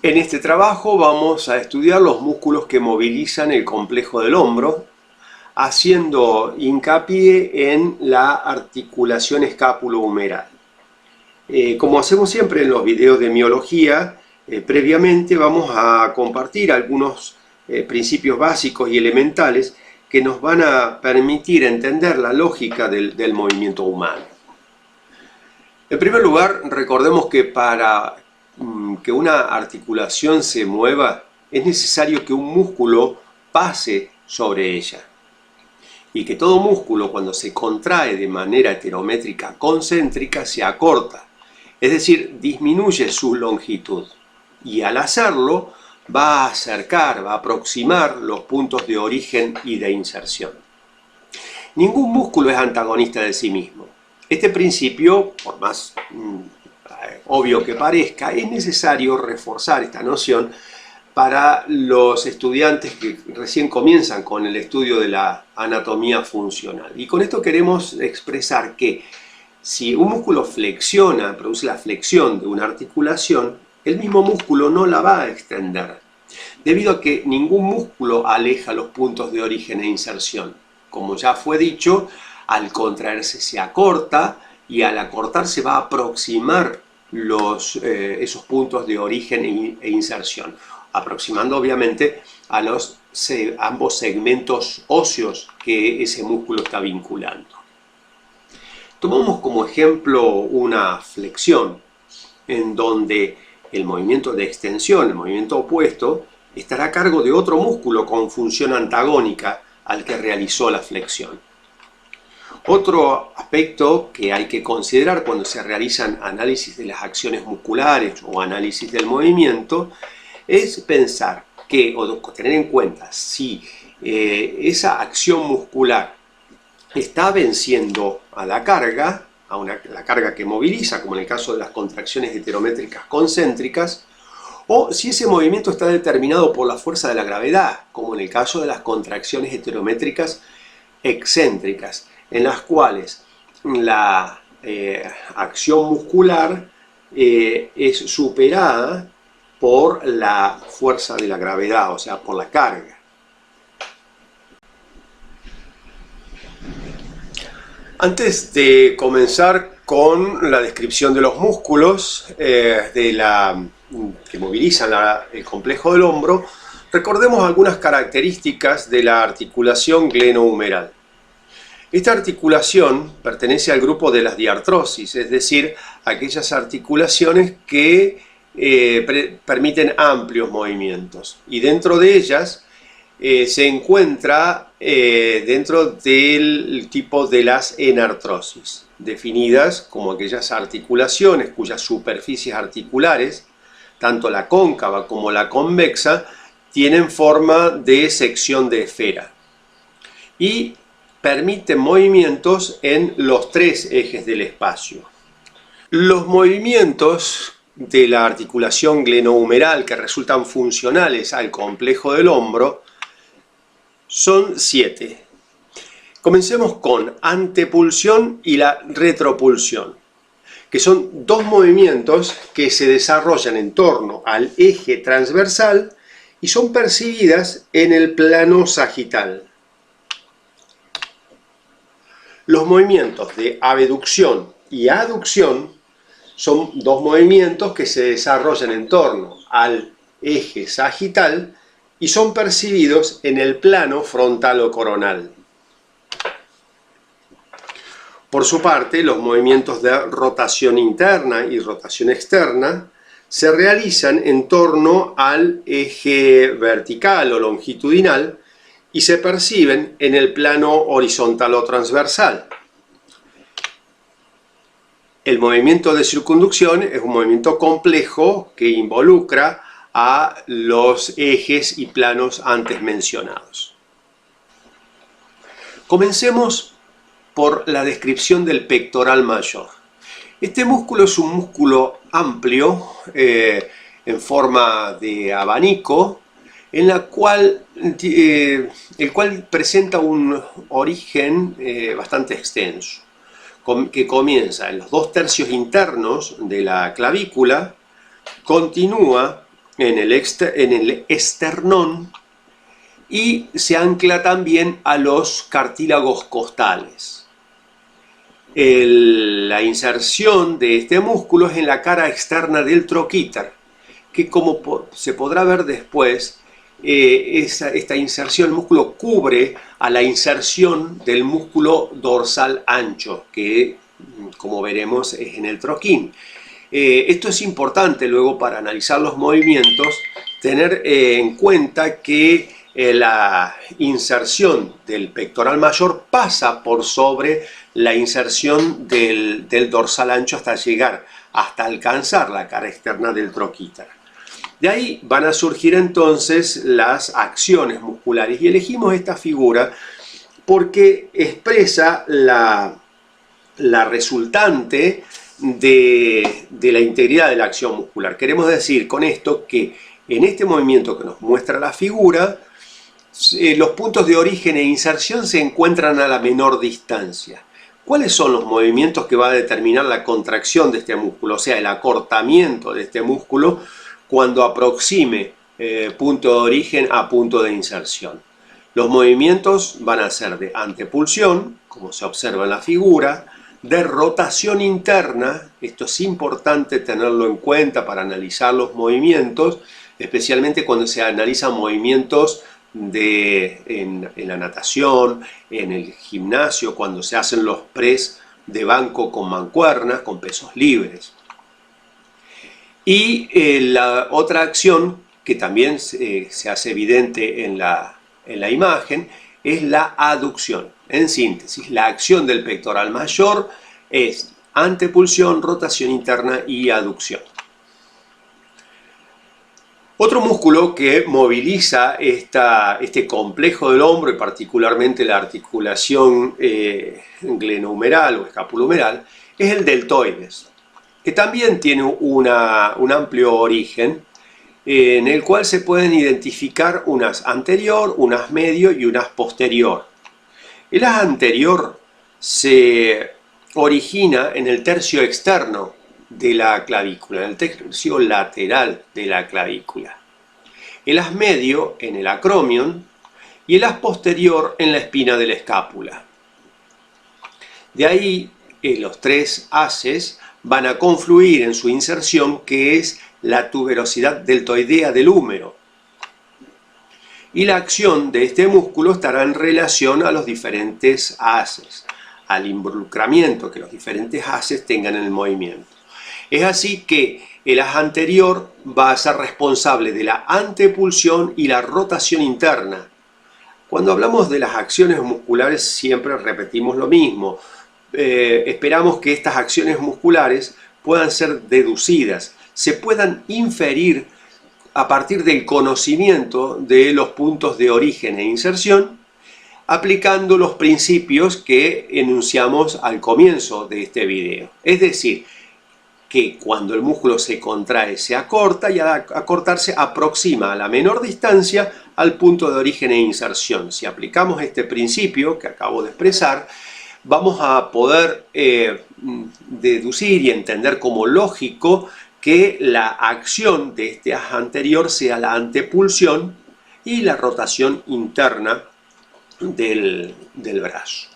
En este trabajo vamos a estudiar los músculos que movilizan el complejo del hombro, haciendo hincapié en la articulación escápulo-humeral. Como hacemos siempre en los videos de miología, previamente vamos a compartir algunos principios básicos y elementales que nos van a permitir entender la lógica del movimiento humano. En primer lugar, recordemos que para que una articulación se mueva, es necesario que un músculo pase sobre ella. Y que todo músculo, cuando se contrae de manera heterométrica concéntrica, se acorta, es decir, disminuye su longitud. Y al hacerlo, va a acercar, va a aproximar los puntos de origen y de inserción. Ningún músculo es antagonista de sí mismo. Este principio, por más obvio que parezca, es necesario reforzar esta noción para los estudiantes que recién comienzan con el estudio de la anatomía funcional. Y con esto queremos expresar que si un músculo flexiona, produce la flexión de una articulación, el mismo músculo no la va a extender, debido a que ningún músculo aleja los puntos de origen e inserción. Como ya fue dicho, al contraerse se acorta y al acortarse va a aproximar esos puntos de origen e inserción, aproximando obviamente a ambos segmentos óseos que ese músculo está vinculando. Tomamos como ejemplo una flexión, en donde el movimiento de extensión, el movimiento opuesto, estará a cargo de otro músculo con función antagónica al que realizó la flexión. Otro aspecto que hay que considerar cuando se realizan análisis de las acciones musculares o análisis del movimiento es pensar o tener en cuenta si esa acción muscular está venciendo a la carga, la carga que moviliza, como en el caso de las contracciones heterométricas concéntricas, o si ese movimiento está determinado por la fuerza de la gravedad, como en el caso de las contracciones heterométricas excéntricas, en las cuales la acción muscular es superada por la fuerza de la gravedad, o sea, por la carga. Antes de comenzar con la descripción de los músculos que movilizan el complejo del hombro, recordemos algunas características de la articulación glenohumeral. Esta articulación pertenece al grupo de las diartrosis, es decir, aquellas articulaciones que permiten amplios movimientos. Y dentro de ellas se encuentra dentro del tipo de las enartrosis, definidas como aquellas articulaciones cuyas superficies articulares, tanto la cóncava como la convexa, tienen forma de sección de esfera y permiten movimientos en los tres ejes del espacio. Los movimientos de la articulación glenohumeral que resultan funcionales al complejo del hombro son 7. Comencemos con antepulsión y la retropulsión, que son dos movimientos que se desarrollan en torno al eje transversal y son percibidas en el plano sagital. Los movimientos de abducción y aducción son dos movimientos que se desarrollan en torno al eje sagital y son percibidos en el plano frontal o coronal. Por su parte, los movimientos de rotación interna y rotación externa se realizan en torno al eje vertical o longitudinal y se perciben en el plano horizontal o transversal. El movimiento de circunducción es un movimiento complejo que involucra a los ejes y planos antes mencionados. Comencemos por la descripción del pectoral mayor. Este músculo es un músculo amplio en forma de abanico, el cual presenta un origen bastante extenso, que comienza en los 2 tercios internos de la clavícula, continúa en el esternón y se ancla también a los cartílagos costales. La inserción de este músculo es en la cara externa del troquíter, que como se podrá ver después, esta inserción, el músculo cubre a la inserción del músculo dorsal ancho, que como veremos es en el troquín. Esto es importante luego para analizar los movimientos, tener en cuenta que la inserción del pectoral mayor pasa por sobre la inserción del dorsal ancho hasta alcanzar la cara externa del troquíter. De ahí van a surgir entonces las acciones musculares y elegimos esta figura porque expresa la resultante de la integridad de la acción muscular. Queremos decir con esto que en este movimiento que nos muestra la figura, los puntos de origen e inserción se encuentran a la menor distancia. ¿Cuáles son los movimientos que va a determinar la contracción de este músculo? O sea, el acortamiento de este músculo cuando aproxime punto de origen a punto de inserción. Los movimientos van a ser de antepulsión, como se observa en la figura, de rotación interna, esto es importante tenerlo en cuenta para analizar los movimientos, especialmente cuando se analizan movimientos en la natación, en el gimnasio, cuando se hacen los press de banco con mancuernas, con pesos libres. Y la otra acción que también se hace evidente en la imagen es la aducción. En síntesis, la acción del pectoral mayor es antepulsión, rotación interna y aducción. Otro músculo que moviliza este complejo del hombro y particularmente la articulación glenohumeral o escapulohumeral es el deltoides, que también tiene un amplio origen en el cual se pueden identificar unas anterior, unas medio y unas posterior. El anterior se origina en el tercio externo de la clavícula, en el tercio lateral de la clavícula. El as medio en el acromion y el as posterior en la espina de la escápula. De ahí los tres haces van a confluir en su inserción, que es la tuberosidad deltoidea del húmero. Y la acción de este músculo estará en relación a los diferentes haces, al involucramiento que los diferentes haces tengan en el movimiento. Es así que el as anterior va a ser responsable de la antepulsión y la rotación interna. Cuando hablamos de las acciones musculares siempre repetimos lo mismo. Esperamos que estas acciones musculares puedan ser deducidas, se puedan inferir a partir del conocimiento de los puntos de origen e inserción, aplicando los principios que enunciamos al comienzo de este video. Es decir, que cuando el músculo se contrae se acorta y al acortarse aproxima a la menor distancia al punto de origen e inserción. Si aplicamos este principio que acabo de expresar, vamos a poder deducir y entender como lógico que la acción de este as anterior sea la antepulsión y la rotación interna del brazo.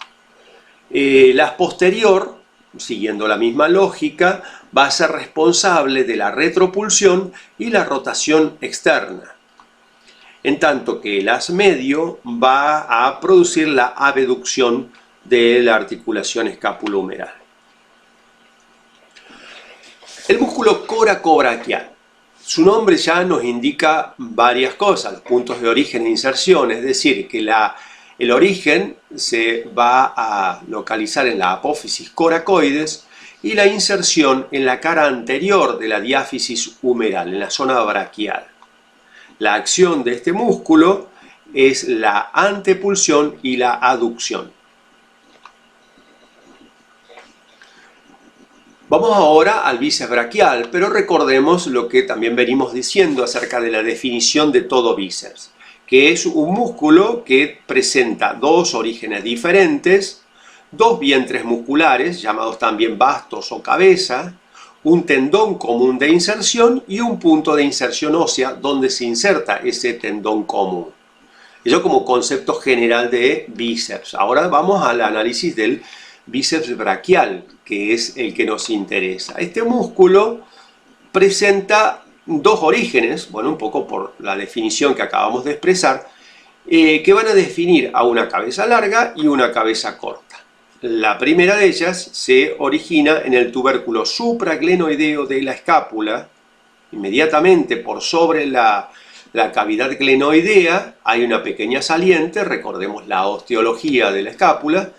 El as posterior, siguiendo la misma lógica, va a ser responsable de la retropulsión y la rotación externa, en tanto que el as medio va a producir la abducción de la articulación escapulohumeral. El músculo coracobraquial. Su nombre ya nos indica varias cosas, los puntos de origen e inserción, es decir, que el origen se va a localizar en la apófisis coracoides y la inserción en la cara anterior de la diáfisis humeral, en la zona braquial. La acción de este músculo es la antepulsión y la aducción. Vamos ahora al bíceps braquial, pero recordemos lo que también venimos diciendo acerca de la definición de todo bíceps, que es un músculo que presenta dos orígenes diferentes, dos vientres musculares, llamados también bastos o cabeza, un tendón común de inserción y un punto de inserción ósea donde se inserta ese tendón común. Eso como concepto general de bíceps. Ahora vamos al análisis del bíceps braquial, que es el que nos interesa. Este músculo presenta dos orígenes, bueno, un poco por la definición que acabamos de expresar, que van a definir a una cabeza larga y una cabeza corta. La primera de ellas se origina en el tubérculo supraglenoideo de la escápula. Inmediatamente por sobre la cavidad glenoidea hay una pequeña saliente, recordemos la osteología de la escápula.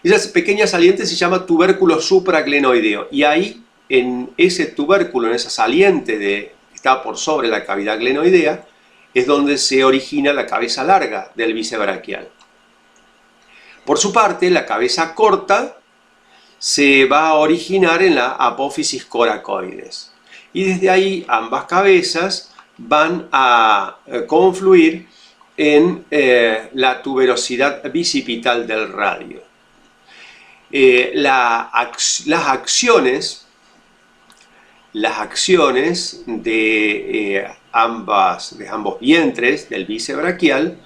Esa pequeña saliente se llama tubérculo supraglenoideo y ahí en ese tubérculo, en esa saliente que está por sobre la cavidad glenoidea, es donde se origina la cabeza larga del bíceps braquial. Por su parte, la cabeza corta se va a originar en la apófisis coracoides. Y desde ahí ambas cabezas van a confluir en la tuberosidad bicipital del radio. Las acciones de ambos vientres del bíceps braquial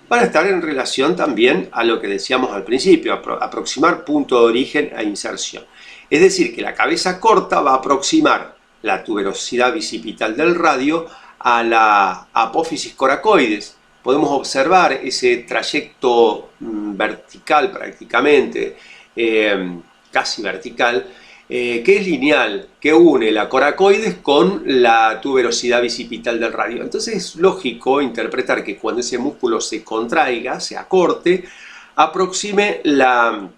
van a estar en relación también a lo que decíamos al principio, aproximar punto de origen a inserción. Es decir, que la cabeza corta va a aproximar la tuberosidad bicipital del radio a la apófisis coracoides. Podemos observar ese trayecto vertical prácticamente, casi vertical, que es lineal, que une la coracoides con la tuberosidad bicipital del radio. Entonces es lógico interpretar que cuando ese músculo se contraiga, se acorte, aproxime la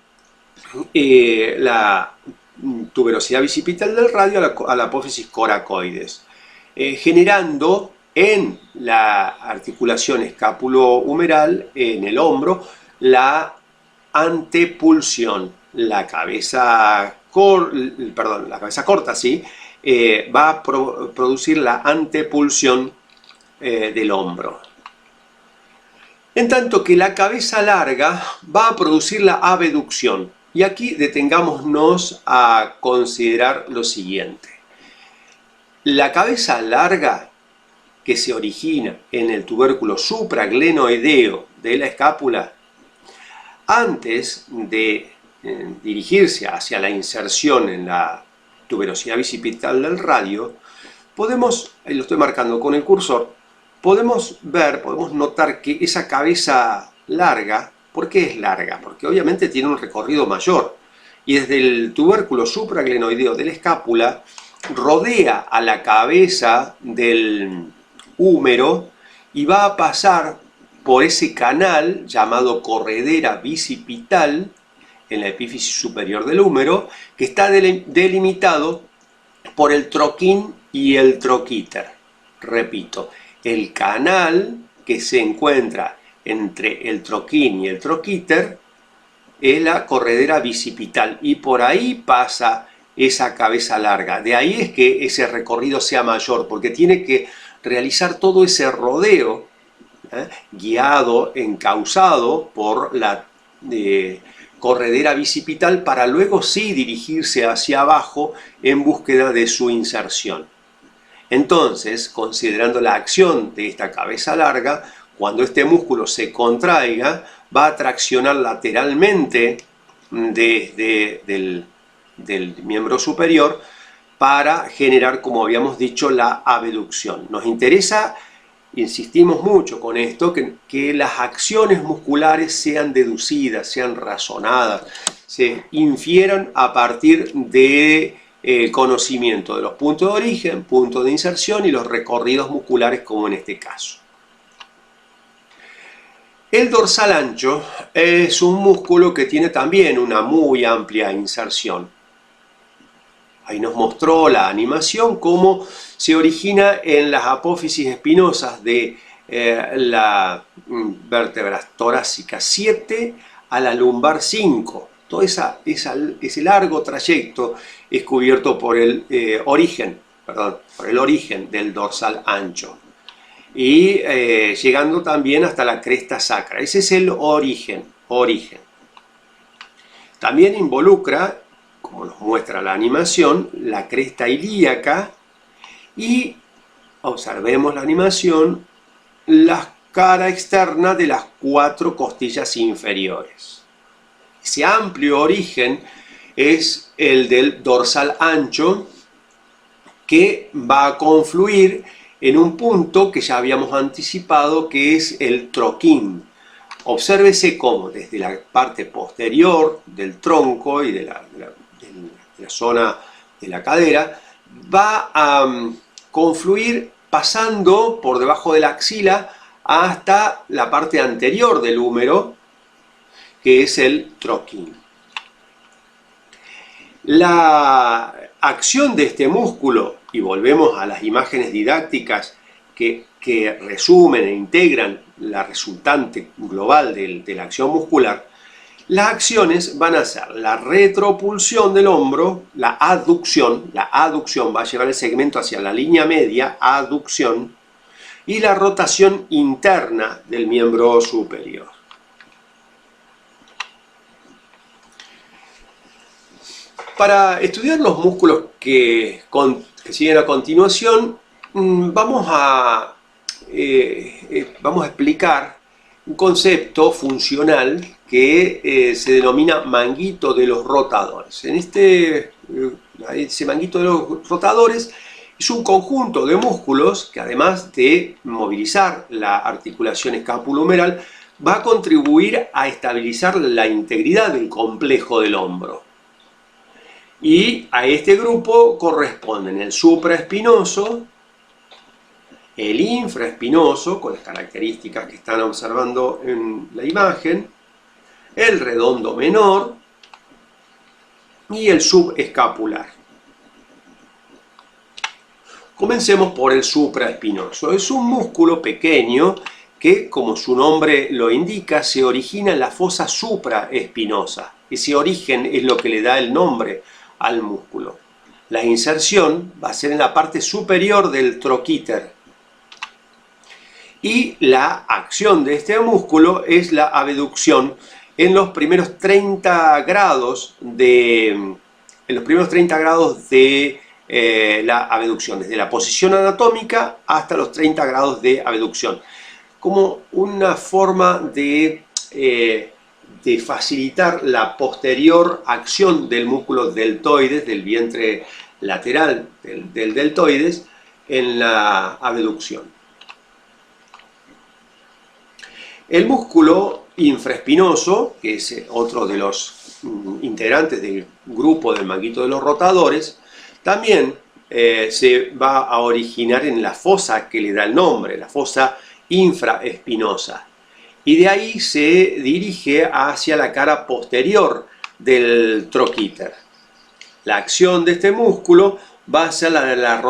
tuberosidad bicipital del radio a la apófisis coracoides, generando en la articulación escápulo-humeral, en el hombro, la antepulsión. La cabeza corta, ¿sí? Va a producir la antepulsión del hombro. En tanto que la cabeza larga va a producir la abducción. Y aquí detengámonos a considerar lo siguiente. La cabeza larga que se origina en el tubérculo supraglenoideo de la escápula, antes de dirigirse hacia la inserción en la tuberosidad bicipital del radio, podemos, lo estoy marcando con el cursor, podemos notar que esa cabeza larga, ¿por qué es larga? Porque obviamente tiene un recorrido mayor y desde el tubérculo supraglenoideo de la escápula rodea a la cabeza del húmero y va a pasar por ese canal llamado corredera bicipital en la epífisis superior del húmero, que está delimitado por el troquín y el troquíter. Repito, el canal que se encuentra entre el troquín y el troquíter es la corredera bicipital y por ahí pasa esa cabeza larga. De ahí es que ese recorrido sea mayor, porque tiene que realizar todo ese rodeo guiado, encauzado por la corredera bicipital para luego sí dirigirse hacia abajo en búsqueda de su inserción. Entonces, considerando la acción de esta cabeza larga, cuando este músculo se contraiga, va a traccionar lateralmente del miembro superior para generar, como habíamos dicho, la abducción. Nos interesa, insistimos mucho con esto, que las acciones musculares sean deducidas, sean razonadas, se infieran a partir de conocimiento de los puntos de origen, puntos de inserción y los recorridos musculares como en este caso. El dorsal ancho es un músculo que tiene también una muy amplia inserción. Ahí nos mostró la animación cómo se origina en las apófisis espinosas de la vértebra torácica 7 a la lumbar 5. Todo ese largo trayecto es cubierto por el origen del dorsal ancho. Y llegando también hasta la cresta sacra. Ese es el origen. También involucra, como nos muestra la animación, la cresta ilíaca y, observemos la animación, la cara externa de las 4 costillas inferiores. Ese amplio origen es el del dorsal ancho, que va a confluir en un punto que ya habíamos anticipado, que es el troquín. Obsérvese cómo desde la parte posterior del tronco y de la zona de la cadera va a confluir pasando por debajo de la axila hasta la parte anterior del húmero, que es el troquín. La acción de este músculo, y volvemos a las imágenes didácticas que resumen e integran la resultante global de la acción muscular, las acciones van a ser la retropulsión del hombro, la aducción va a llevar el segmento hacia la línea media, aducción, y la rotación interna del miembro superior. Para estudiar los músculos que siguen a continuación, vamos a explicar un concepto funcional que se denomina manguito de los rotadores. Ese manguito de los rotadores es un conjunto de músculos que, además de movilizar la articulación escapulohumeral, va a contribuir a estabilizar la integridad del complejo del hombro. Y a este grupo corresponden el supraespinoso, el infraespinoso, con las características que están observando en la imagen, el redondo menor y el subescapular. Comencemos por el supraespinoso. Es un músculo pequeño que, como su nombre lo indica, se origina en la fosa supraespinosa. Ese origen es lo que le da el nombre al músculo. La inserción va a ser en la parte superior del troquíter. Y la acción de este músculo es la abducción en los primeros 30 grados de la abducción, desde la posición anatómica hasta los 30 grados de abducción, como una forma de facilitar la posterior acción del músculo deltoides, del vientre lateral del deltoides, en la abducción. El músculo infraespinoso, que es otro de los integrantes del grupo del manguito de los rotadores, también se va a originar en la fosa que le da el nombre, la fosa infraespinosa. Y de ahí se dirige hacia la cara posterior del troquíter. La acción de este músculo va a ser la de la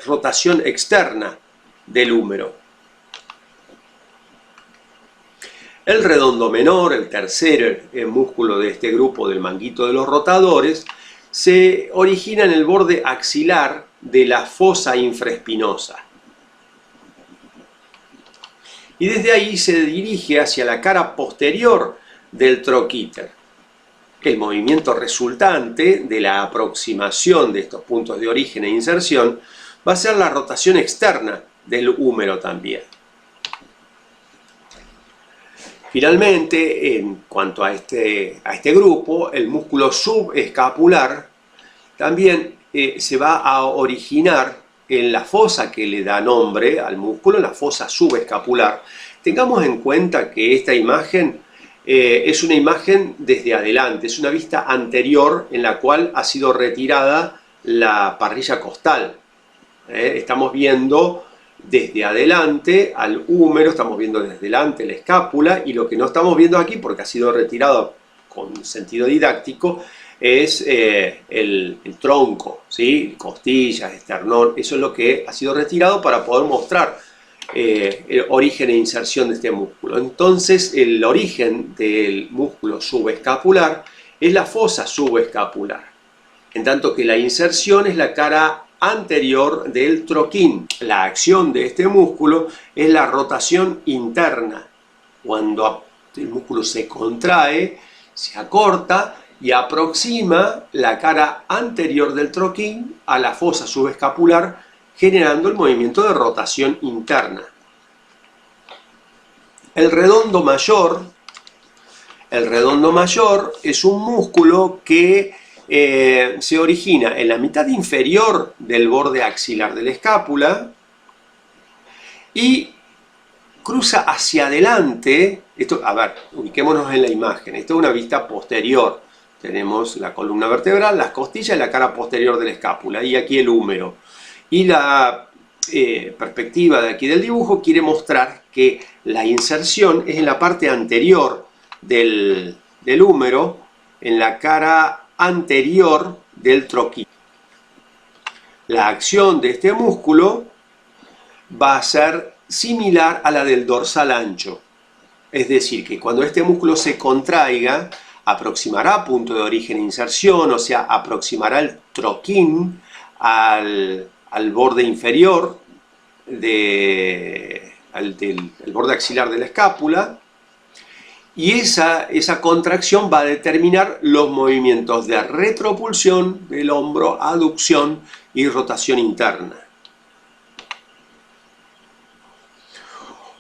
rotación externa del húmero. El redondo menor, el tercer músculo de este grupo del manguito de los rotadores, se origina en el borde axilar de la fosa infraespinosa. Y desde ahí se dirige hacia la cara posterior del troquíter. El movimiento resultante de la aproximación de estos puntos de origen e inserción va a ser la rotación externa del húmero también. Finalmente, en cuanto a este grupo, el músculo subescapular también se va a originar en la fosa que le da nombre al músculo, en la fosa subescapular. Tengamos en cuenta que esta imagen es una imagen desde adelante, es una vista anterior en la cual ha sido retirada la parrilla costal. Estamos viendo desde adelante al húmero, estamos viendo desde adelante la escápula, y lo que no estamos viendo aquí, porque ha sido retirado con sentido didáctico, es el tronco, ¿sí? Costillas, esternón. Eso es lo que ha sido retirado para poder mostrar el origen e inserción de este músculo. Entonces, el origen del músculo subescapular es la fosa subescapular, en tanto que la inserción es la cara anterior del troquín. La acción de este músculo es la rotación interna. Cuando el músculo se contrae, se acorta y aproxima la cara anterior del troquín a la fosa subescapular, generando el movimiento de rotación interna. El redondo mayor es un músculo que se origina en la mitad inferior del borde axilar de la escápula y cruza hacia adelante. Esto, a ver, ubiquémonos en la imagen. Esto es una vista posterior. Tenemos la columna vertebral, las costillas y la cara posterior de la escápula. Y aquí el húmero. Y la perspectiva de aquí del dibujo quiere mostrar que la inserción es en la parte anterior del húmero, en la cara anterior del troquín. La acción de este músculo va a ser similar a la del dorsal ancho. Es decir, que cuando este músculo se contraiga, aproximará punto de origen e inserción, o sea, aproximará el troquín al borde inferior del borde axilar de la escápula, y esa contracción va a determinar los movimientos de retropulsión del hombro, aducción y rotación interna.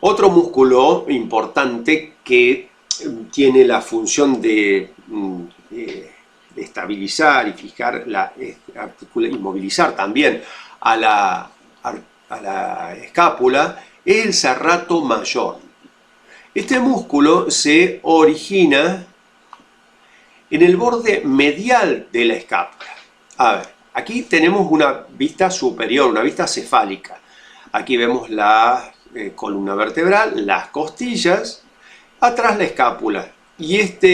Otro músculo importante que tiene la función de estabilizar y fijar y movilizar también a la escápula es el serrato mayor. Este músculo se origina en el borde medial de la escápula. A ver, aquí tenemos una vista superior, una vista cefálica. Aquí vemos la columna vertebral, las costillas, atrás la escápula. Y esta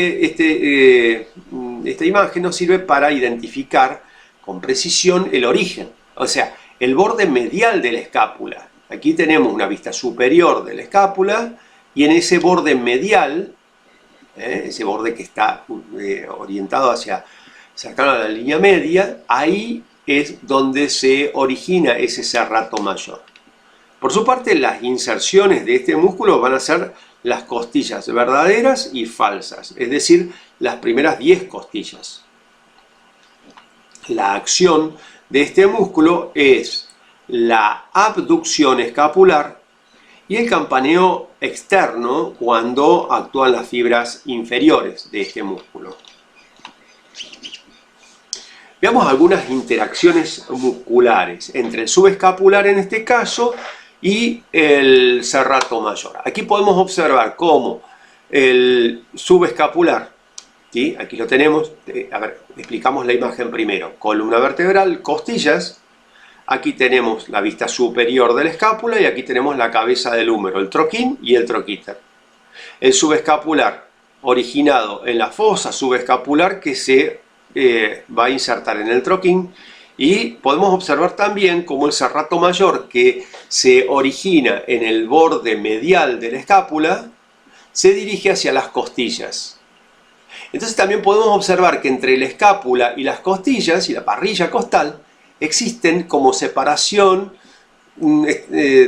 imagen nos sirve para identificar con precisión el origen, o sea, el borde medial de la escápula. Aquí tenemos una vista superior de la escápula y en ese borde medial, ese borde que está orientado cercano a la línea media, ahí es donde se origina ese serrato mayor. Por su parte, las inserciones de este músculo van a ser las costillas verdaderas y falsas, es decir, las primeras 10 costillas. La acción de este músculo es la abducción escapular y el campaneo externo cuando actúan las fibras inferiores de este músculo. Veamos algunas interacciones musculares entre el subescapular en este caso y el serrato mayor. Aquí podemos observar cómo el subescapular, ¿sí? Aquí lo tenemos, a ver, explicamos la imagen primero. Columna vertebral, costillas, aquí tenemos la vista superior de la escápula y aquí tenemos la cabeza del húmero, el troquín y el troquíter. El subescapular originado en la fosa subescapular que se va a insertar en el troquín. Y podemos observar también cómo el serrato mayor, que se origina en el borde medial de la escápula, se dirige hacia las costillas. Entonces también podemos observar que entre la escápula y las costillas y la parrilla costal existen como separación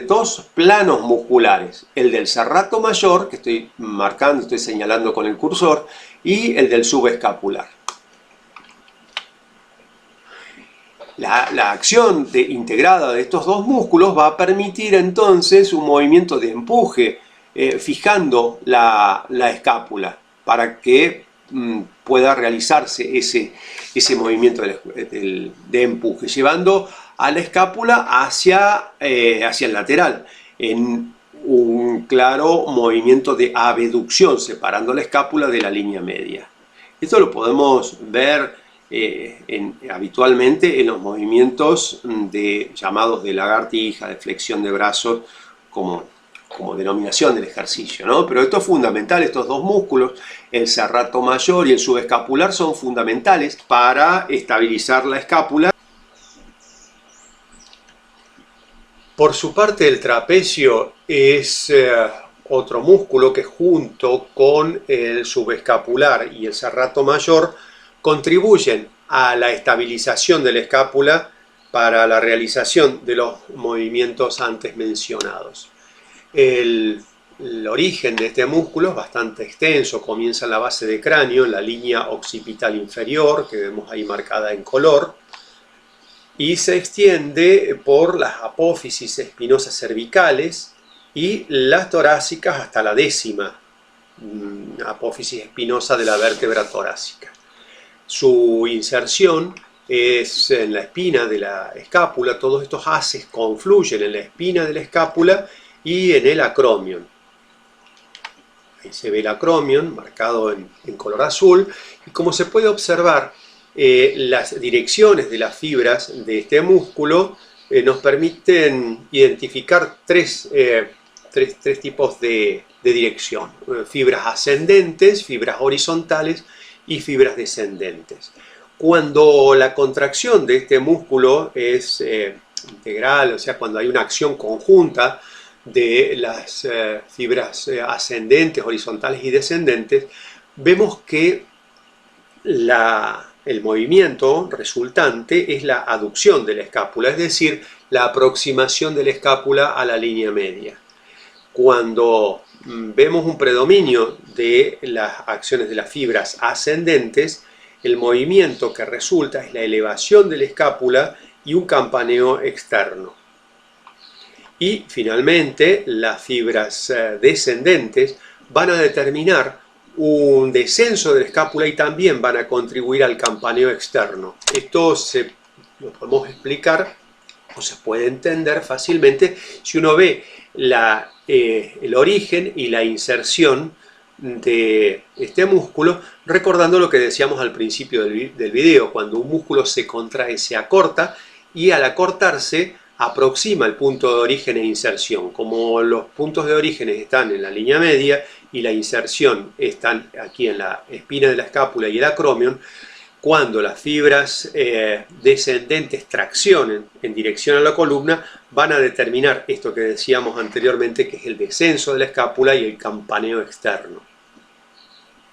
dos planos musculares, el del serrato mayor, que estoy marcando, estoy señalando con el cursor, y el del subescapular. La acción integrada de estos dos músculos va a permitir entonces un movimiento de empuje, fijando la escápula para que pueda realizarse ese movimiento de empuje, llevando a la escápula hacia el lateral, en un claro movimiento de abducción, separando la escápula de la línea media. Esto lo podemos ver habitualmente en los movimientos llamados de lagartija, de flexión de brazos, como denominación del ejercicio, ¿no? Pero esto es fundamental, estos dos músculos, el serrato mayor y el subescapular, son fundamentales para estabilizar la escápula. Por su parte, el trapecio es otro músculo que junto con el subescapular y el serrato mayor contribuyen a la estabilización de la escápula para la realización de los movimientos antes mencionados. El El origen de este músculo es bastante extenso, comienza en la base del cráneo, en la línea occipital inferior, que vemos ahí marcada en color, y se extiende por las apófisis espinosas cervicales y las torácicas hasta la 10ª apófisis espinosa de la vértebra torácica. Su inserción es en la espina de la escápula. Todos estos haces confluyen en la espina de la escápula y en el acromion. Ahí se ve el acromion marcado en color azul, y como se puede observar, las direcciones de las fibras de este músculo nos permiten identificar tres tipos de dirección: fibras ascendentes, fibras horizontales y fibras descendentes. Cuando la contracción de este músculo es integral, o sea, cuando hay una acción conjunta de las fibras ascendentes, horizontales y descendentes, vemos que el movimiento resultante es la aducción de la escápula, es decir, la aproximación de la escápula a la línea media. Cuando vemos un predominio de las acciones de las fibras ascendentes, el movimiento que resulta es la elevación de la escápula y un campaneo externo. Y finalmente, las fibras descendentes van a determinar un descenso de la escápula y también van a contribuir al campaneo externo. Esto lo podemos explicar o se puede entender fácilmente si uno ve el origen y la inserción de este músculo, recordando lo que decíamos al principio del video: cuando un músculo se contrae, se acorta, y al acortarse aproxima el punto de origen e inserción. Como los puntos de origen están en la línea media y la inserción están aquí en la espina de la escápula y el acromion, cuando las fibras descendentes traccionen en dirección a la columna, van a determinar esto que decíamos anteriormente, que es el descenso de la escápula y el campaneo externo.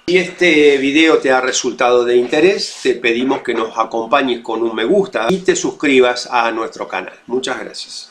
Si este video te ha resultado de interés, te pedimos que nos acompañes con un me gusta y te suscribas a nuestro canal. Muchas gracias.